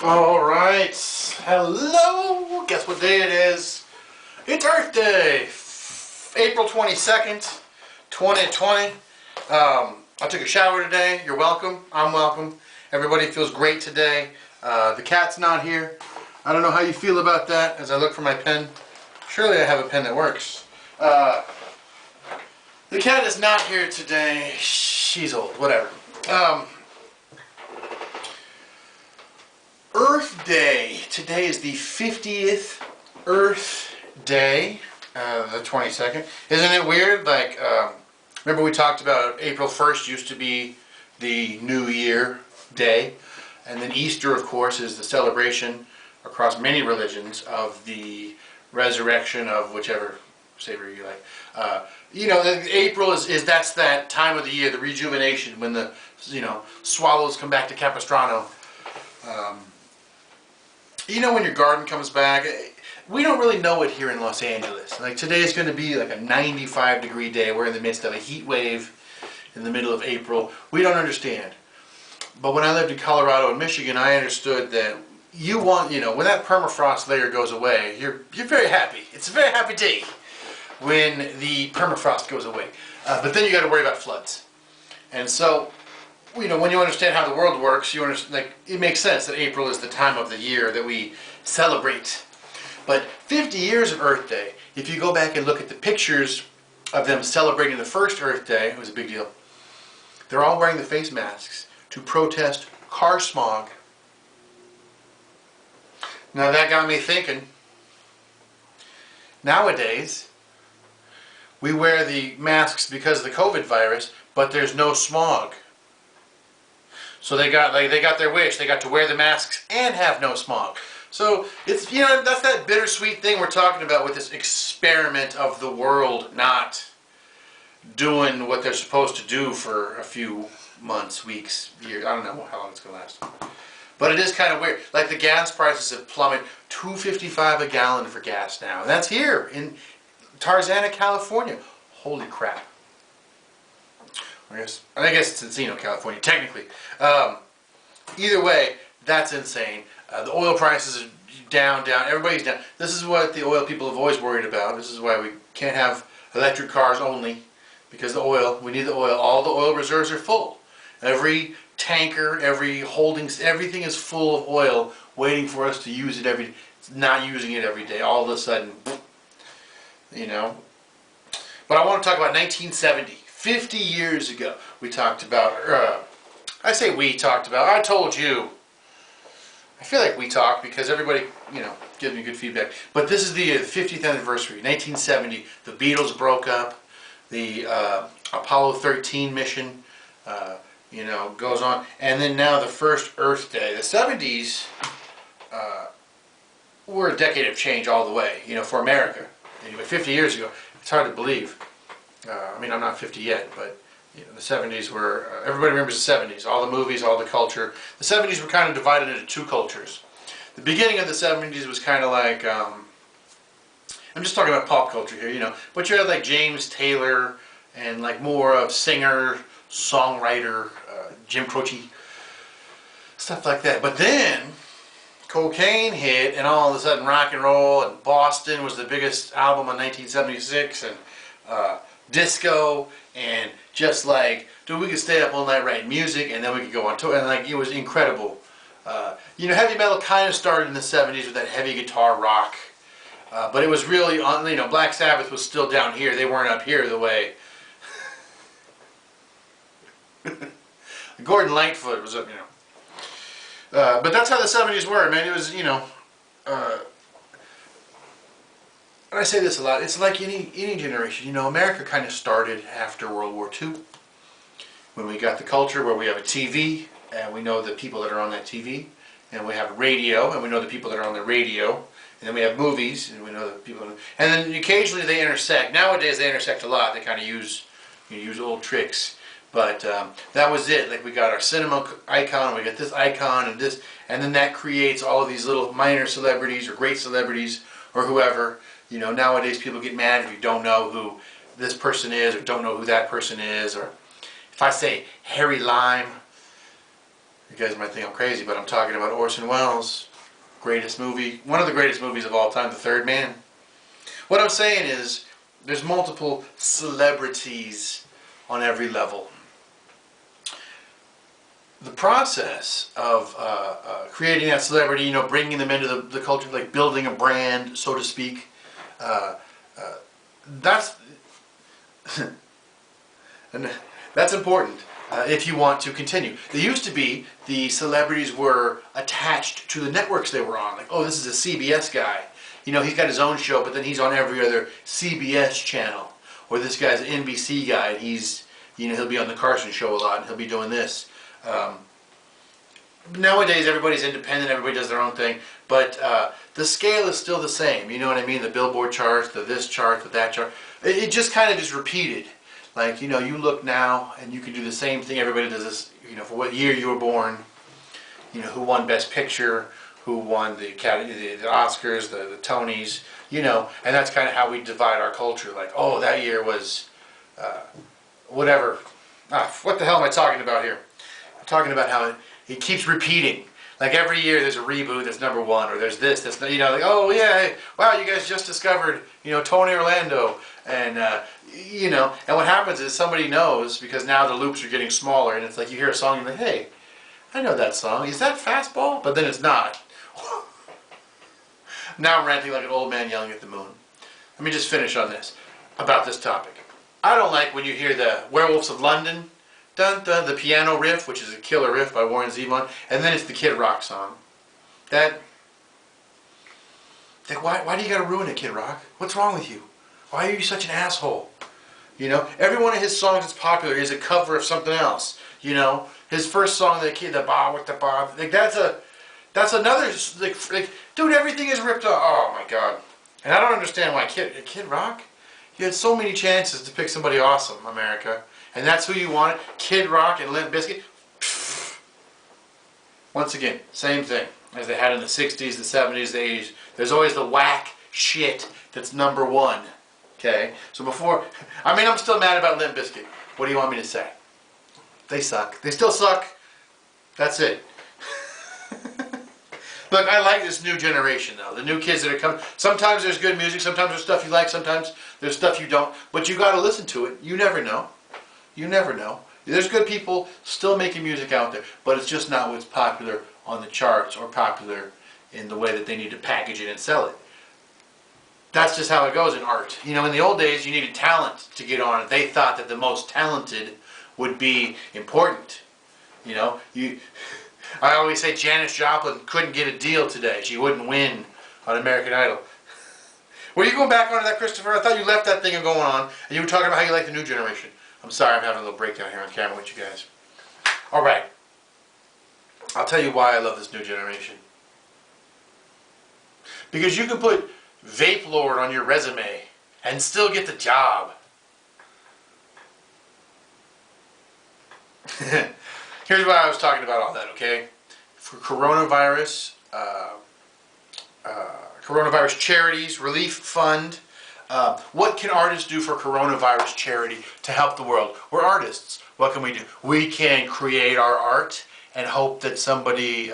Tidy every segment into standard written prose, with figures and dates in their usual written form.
All right. Hello. Guess what day it is? It's Earth Day, April 22nd, 2020. I took a shower today. You're welcome. I'm welcome. Everybody feels great today. The cat's not here. I don't know how you feel about that as I look for my pen. Surely I have a pen that works. The cat is not here today. She's old. Whatever. Earth Day. Today is the 50th Earth Day, the 22nd. Isn't it weird? Like, remember we talked about April 1st used to be the New Year Day, and then Easter, of course, is the celebration across many religions of the resurrection of whichever savior you like. April is that's that time of the year, the rejuvenation, when the swallows come back to Capistrano. When your garden comes back, we don't really know it here in Los Angeles. Like today is going to be like a 95-degree day. We're in the midst of a heat wave in the middle of April. We don't understand. But when I lived in Colorado and Michigan, I understood that when that permafrost layer goes away, you're very happy. It's a very happy day when the permafrost goes away. But then you got to worry about floods. And so, when you understand how the world works, you understand, it makes sense that April is the time of the year that we celebrate. But 50 years of Earth Day, if you go back and look at the pictures of them celebrating the first Earth Day, it was a big deal. They're all wearing the face masks to protest car smog. Now that got me thinking. Nowadays, we wear the masks because of the COVID virus, but there's no smog. So they got their wish. They got to wear the masks and have no smog. So it's that's that bittersweet thing we're talking about with this experiment of the world not doing what they're supposed to do for a few months, weeks, years. I don't know how long it's gonna last. But it is kind of weird. Like the gas prices have plummeted. $2.55 a gallon for gas now, and that's here in Tarzana, California. Holy crap. I guess it's Encino, California, technically. Either way, that's insane. The oil prices are down. Everybody's down. This is what the oil people have always worried about. This is why we can't have electric cars only, because the oil, we need the oil. All the oil reserves are full. Every tanker, every holdings, everything is full of oil waiting for us to use it every day. It's not using it every day. All of a sudden, But I want to talk about 1970. 50 years ago, we talked about, I told you. I feel like we talked because everybody, gives me good feedback. But this is the 50th anniversary, 1970. The Beatles broke up. The Apollo 13 mission, goes on. And then now the first Earth Day. The 70s were a decade of change all the way, for America. Anyway, 50 years ago, it's hard to believe. I'm not 50 yet, but the 70s were, everybody remembers the 70s, all the movies, all the culture. The 70s were kind of divided into two cultures. The beginning of the 70s was kind of like, I'm just talking about pop culture here, but you had like James Taylor and like more of singer, songwriter, Jim Croce, stuff like that. But then cocaine hit, and all of a sudden rock and roll, and Boston was the biggest album in 1976, and disco, and just like, dude, we could stay up all night writing music, and then we could go on tour, and it was incredible. Heavy metal kind of started in the 70s with that heavy guitar rock, but it was really on, Black Sabbath was still down here. They weren't up here the way Gordon Lightfoot was up, but that's how the 70s were, man. It was, and I say this a lot, it's like any generation. America kind of started after World War II, when we got the culture where we have a TV, and we know the people that are on that TV, and we have radio, and we know the people that are on the radio, and then we have movies, and we know the people, and then occasionally they intersect. Nowadays they intersect a lot. They kind of use old tricks. But that was it. Like we got our cinema icon, we got this icon, and this, and then that creates all of these little minor celebrities or great celebrities or whoever. Nowadays people get mad if you don't know who this person is, or don't know who that person is, or if I say Harry Lime, You guys might think I'm crazy, but I'm talking about Orson Welles' greatest movie, one of the greatest movies of all time, The Third Man. What I'm saying is, there's multiple celebrities on every level. The process of creating that celebrity, you know, bringing them into the culture, like building a brand, so to speak, that's and that's important if you want to continue. They used to be the celebrities were attached to the networks they were on. Like, oh, this is a CBS guy. You know, he's got his own show, but then he's on every other CBS channel. Or this guy's an NBC guy, and he's, you know, he'll be on the Carson Show a lot, and he'll be doing this. Nowadays, everybody's independent, everybody does their own thing, but the scale is still the same. You know what I mean? The Billboard charts, the this chart, the that chart. It just kind of is repeated. Like, you know, you look now, and you can do the same thing. Everybody does this, you know, for what year you were born, you know, who won Best Picture, who won the Academy, the Oscars, the Tonys, you know, and that's kind of how we divide our culture. Like, oh, that year was whatever. What the hell am I talking about here? I'm talking about how it keeps repeating. Like every year there's a reboot that's number one, or there's this, that's, you know, like, oh yeah, wow, you guys just discovered, you know, Tony Orlando, and you know, and what happens is somebody knows, because now the loops are getting smaller, and it's like you hear a song and you're like, hey, I know that song. Is that Fastball? But then it's not. Now I'm ranting like an old man yelling at the moon. Let me just finish on this, about this topic. I don't like when you hear the Werewolves of London, dun dun, the piano riff, which is a killer riff by Warren Zevon, and then it's the Kid Rock song. Why do you gotta ruin it, Kid Rock? What's wrong with you? Why are you such an asshole? You know, every one of his songs that's popular is a cover of something else. You know, his first song, the ba with the ba, like that's another, like, dude, everything is ripped off. Oh my God. And I don't understand why Kid Rock? You had so many chances to pick somebody awesome, America. And that's who you wanted? Kid Rock and Limp Bizkit? Pfft. Once again, same thing as they had in the 60s, the 70s, the 80s. There's always the whack shit that's number one. Okay? So before, I mean, I'm still mad about Limp Bizkit. What do you want me to say? They suck. They still suck. That's it. Look, I like this new generation, though. The new kids that are coming. Sometimes there's good music. Sometimes there's stuff you like. Sometimes there's stuff you don't. But you got to listen to it. You never know. You never know. There's good people still making music out there, but it's just not what's popular on the charts or popular in the way that they need to package it and sell it. That's just how it goes in art. You know, in the old days, you needed talent to get on it. They thought that the most talented would be important. You know, I always say Janis Joplin couldn't get a deal today. She wouldn't win on American Idol. Were you going back onto that, Christopher? I thought you left that thing going on, and you were talking about how you like the new generation. I'm sorry, I'm having a little breakdown here on camera with you guys. All right. I'll tell you why I love this new generation. Because you can put Vape Lord on your resume and still get the job. Here's why I was talking about all that, okay? For coronavirus, coronavirus charities, relief fund. What can artists do for coronavirus charity to help the world? We're artists. What can we do? We can create our art and hope that somebody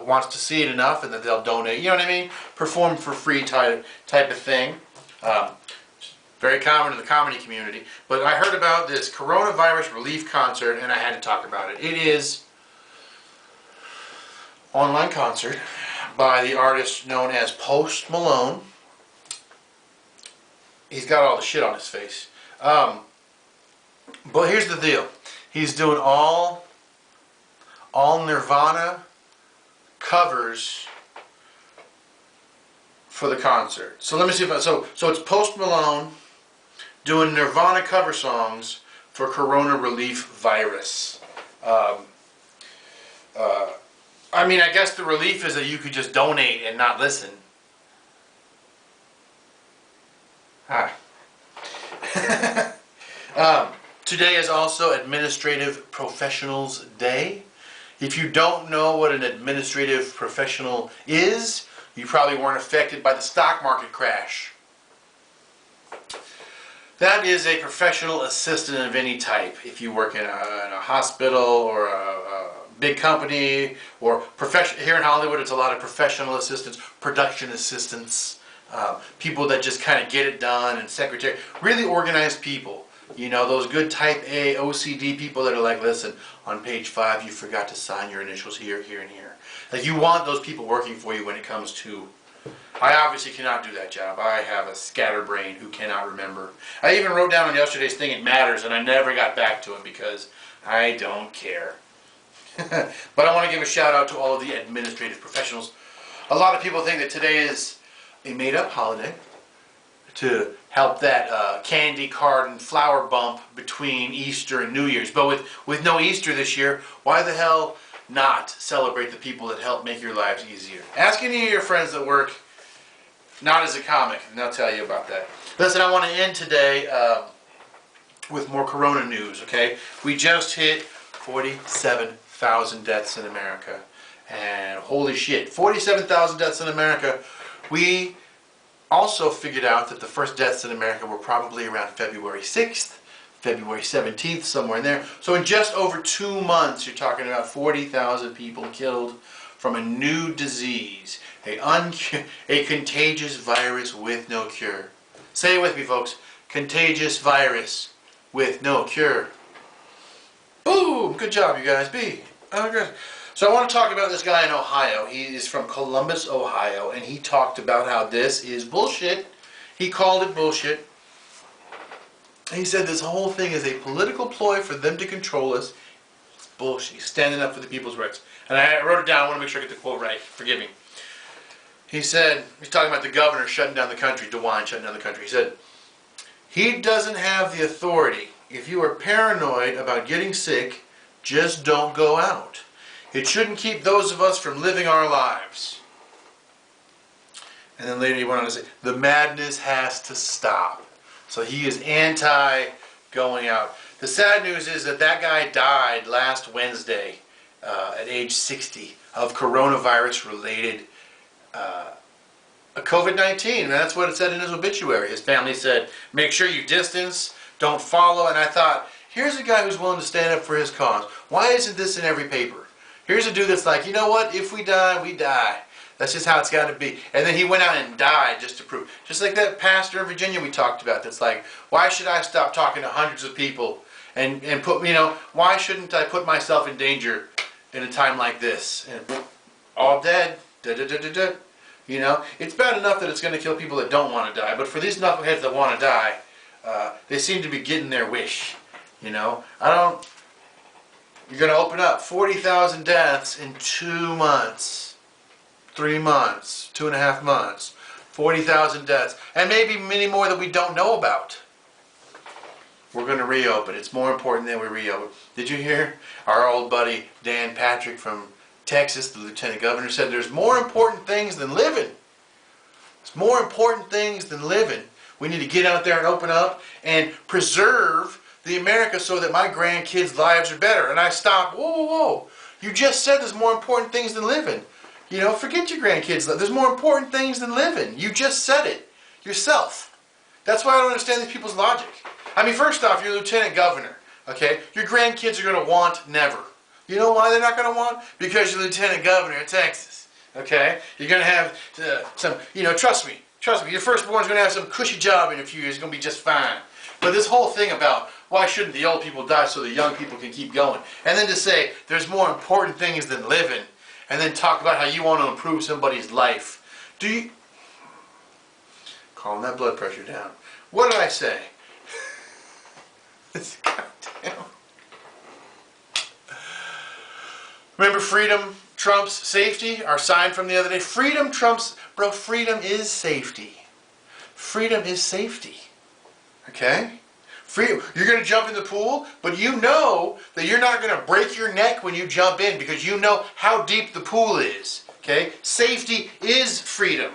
wants to see it enough and that they'll donate. You know what I mean? Perform for free type of thing. Very common in the comedy community. But I heard about this coronavirus relief concert and I had to talk about it. It is an online concert by the artist known as Post Malone. He's got all the shit on his face. But here's the deal. He's doing all Nirvana covers for the concert. So let me see if so it's Post Malone doing Nirvana cover songs for corona relief virus. I mean, I guess the relief is that you could just donate and not listen. Hi. Today is also Administrative Professionals Day. If you don't know what an administrative professional is, you probably weren't affected by the stock market crash. That is a professional assistant of any type. If you work in a hospital or a big company or here in Hollywood, it's a lot of professional assistants, production assistants, people that just kind of get it done, and secretary, really organized people. You know, those good type A OCD people that are like, listen, on page 5 you forgot to sign your initials here, here, and here. Like, you want those people working for you when it comes to... I obviously cannot do that job. I have a scatterbrain who cannot remember. I even wrote down on yesterday's thing it matters, and I never got back to it because I don't care. But I want to give a shout out to all of the administrative professionals. A lot of people think that today is a made-up holiday to help that candy card and flower bump between Easter and New Year's. But with no Easter this year, why the hell not celebrate the people that help make your lives easier? Ask any of your friends that work not as a comic, and they'll tell you about that. Listen, I want to end today with more corona news, okay? We just hit 47,000 deaths in America. And holy shit, 47,000 deaths in America. We also figured out that the first deaths in America were probably around February 6th, February 17th, somewhere in there. So in just over 2 months, you're talking about 40,000 people killed from a new disease, a contagious virus with no cure. Say it with me, folks. Contagious virus with no cure. Boom! Good job, you guys. B. Oh, good. So I want to talk about this guy in Ohio. He is from Columbus, Ohio, and he talked about how this is bullshit. He called it bullshit. He said this whole thing is a political ploy for them to control us. It's bullshit. He's standing up for the people's rights. And I wrote it down. I want to make sure I get the quote right. Forgive me. He said, he's talking about the governor shutting down the country, DeWine shutting down the country. He said, he doesn't have the authority. If you are paranoid about getting sick, just don't go out. It shouldn't keep those of us from living our lives. And then later he went on to say, the madness has to stop. So he is anti-going out. The sad news is that that guy died last Wednesday at age 60 of coronavirus-related COVID-19. And that's what it said in his obituary. His family said, make sure you distance, don't follow. And I thought, here's a guy who's willing to stand up for his cause. Why isn't this in every paper? Here's a dude that's like, you know what? If we die, we die. That's just how it's got to be. And then he went out and died just to prove. Just like that pastor in Virginia we talked about that's like, why should I stop talking to hundreds of people and put, you know, why shouldn't I put myself in danger in a time like this? And all dead. Da-da-da-da-da. You know, it's bad enough that it's going to kill people that don't want to die. But for these knuckleheads that want to die, they seem to be getting their wish. You know, you're going to open up 40,000 deaths in 2 months, 3 months, 2.5 months, 40,000 deaths, and maybe many more that we don't know about. We're going to reopen. It's more important than we reopen. Did you hear? Our old buddy Dan Patrick from Texas, the lieutenant governor, said there's more important things than living. There's more important things than living. We need to get out there and open up and preserve the America so that my grandkids' lives are better. And I stopped. Whoa, whoa, whoa. You just said there's more important things than living. You know, forget your grandkids. There's more important things than living. You just said it yourself. That's why I don't understand these people's logic. I mean, first off, you're lieutenant governor. Okay? Your grandkids are going to want never. You know why they're not going to want? Because you're lieutenant governor of Texas. Okay? You're going to have some, you know, trust me, your firstborn's going to have some cushy job in a few years. It's going to be just fine. But this whole thing about why shouldn't the old people die so the young people can keep going? And then to say there's more important things than living, and then talk about how you want to improve somebody's life. Do you... Calm that blood pressure down. What did I say? Goddamn. Remember freedom trumps safety? Our sign from the other day? Freedom trumps... Bro, freedom is safety. Freedom is safety. Okay? Freedom. You're going to jump in the pool, but you know that you're not going to break your neck when you jump in because you know how deep the pool is. Okay? Safety is freedom.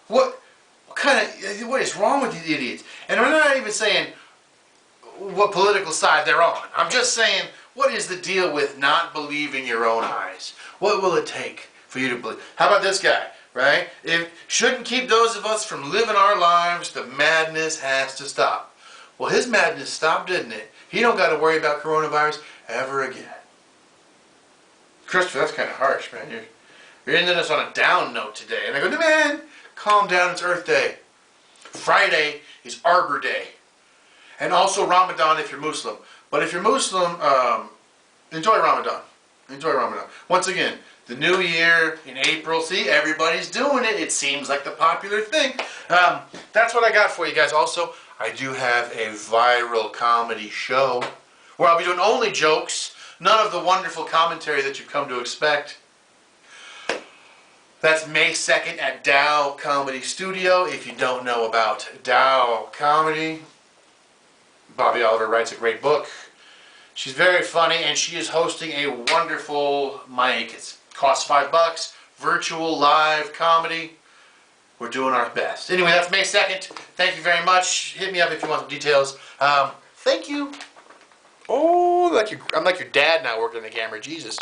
What is wrong with these idiots? And I'm not even saying what political side they're on. I'm just saying, what is the deal with not believing your own eyes? What will it take for you to believe? How about this guy? Right? It shouldn't keep those of us from living our lives. The madness has to stop. Well, his madness stopped, didn't it? He don't got to worry about coronavirus ever again. Christopher, that's kind of harsh, man. You're ending us on a down note today. And I go, man, calm down, it's Earth Day. Friday is Arbor Day. And also Ramadan if you're Muslim. But if you're Muslim, enjoy Ramadan. Enjoy Ramadan. Once again, the new year in April. See, everybody's doing it. It seems like the popular thing. That's what I got for you guys. Also, I do have a viral comedy show where I'll be doing only jokes, none of the wonderful commentary that you've come to expect. That's May 2nd at Dow Comedy Studio. If you don't know about Dow Comedy, Bobby Oliver writes a great book. She's very funny, and she is hosting a wonderful mic. It costs $5. Virtual live comedy. We're doing our best. Anyway, that's May 2nd. Thank you very much. Hit me up if you want some details. Thank you. Oh, I'm like your dad now working on the camera. Jesus.